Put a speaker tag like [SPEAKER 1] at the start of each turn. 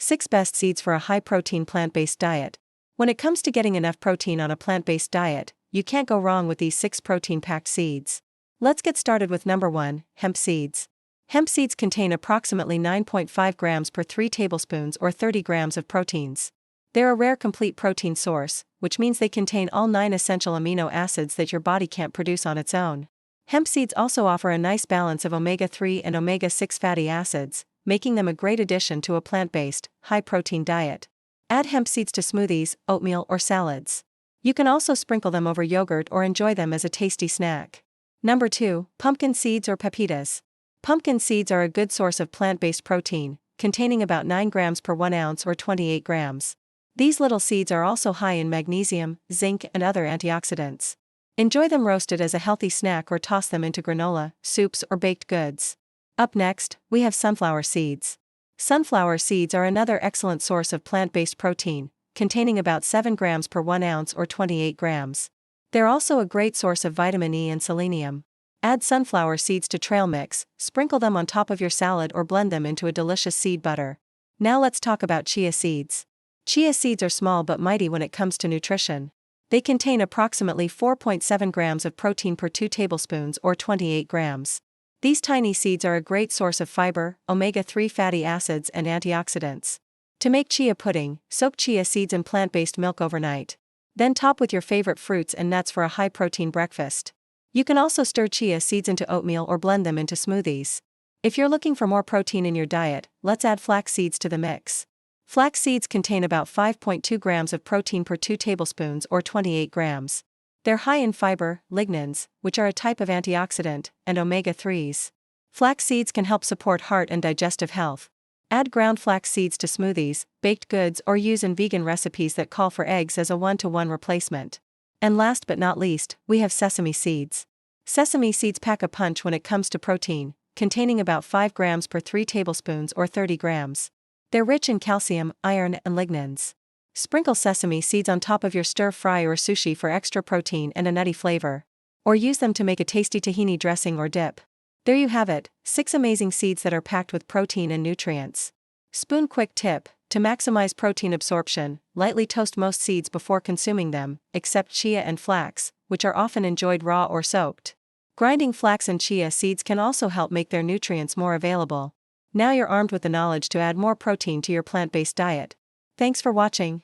[SPEAKER 1] 6 Best Seeds for a High-Protein Plant-Based Diet. When it comes to getting enough protein on a plant-based diet, you can't go wrong with these 6 protein-packed seeds. Let's get started with number 1, hemp seeds. Hemp seeds contain approximately 9.5 grams per 3 tablespoons or 30 grams of proteins. They're a rare complete protein source, which means they contain all 9 essential amino acids that your body can't produce on its own. Hemp seeds also offer a nice balance of omega-3 and omega-6 fatty acids, making them a great addition to a plant-based, high-protein diet. Add hemp seeds to smoothies, oatmeal, or salads. You can also sprinkle them over yogurt or enjoy them as a tasty snack. Number 2, pumpkin seeds or pepitas. Pumpkin seeds are a good source of plant-based protein, containing about 9 grams per 1 ounce or 28 grams. These little seeds are also high in magnesium, zinc, and other antioxidants. Enjoy them roasted as a healthy snack or toss them into granola, soups, or baked goods. Up next, we have sunflower seeds. Sunflower seeds are another excellent source of plant-based protein, containing about 7 grams per 1 ounce or 28 grams. They're also a great source of vitamin E and selenium. Add sunflower seeds to trail mix, sprinkle them on top of your salad or blend them into a delicious seed butter. Now let's talk about chia seeds. Chia seeds are small but mighty when it comes to nutrition. They contain approximately 4.7 grams of protein per 2 tablespoons or 28 grams. These tiny seeds are a great source of fiber, omega-3 fatty acids, and antioxidants. To make chia pudding, soak chia seeds in plant-based milk overnight. Then top with your favorite fruits and nuts for a high-protein breakfast. You can also stir chia seeds into oatmeal or blend them into smoothies. If you're looking for more protein in your diet, let's add flax seeds to the mix. Flax seeds contain about 5.2 grams of protein per 2 tablespoons or 28 grams. They're high in fiber, lignans, which are a type of antioxidant, and omega-3s. Flax seeds can help support heart and digestive health. Add ground flax seeds to smoothies, baked goods, or use in vegan recipes that call for eggs as a 1-to-1 replacement. And last but not least, we have sesame seeds. Sesame seeds pack a punch when it comes to protein, containing about 5 grams per 3 tablespoons or 30 grams. They're rich in calcium, iron, and lignans. Sprinkle sesame seeds on top of your stir-fry or sushi for extra protein and a nutty flavor. Or use them to make a tasty tahini dressing or dip. There you have it, 6 amazing seeds that are packed with protein and nutrients. Spoon quick tip: to maximize protein absorption, lightly toast most seeds before consuming them, except chia and flax, which are often enjoyed raw or soaked. Grinding flax and chia seeds can also help make their nutrients more available. Now you're armed with the knowledge to add more protein to your plant-based diet. Thanks for watching.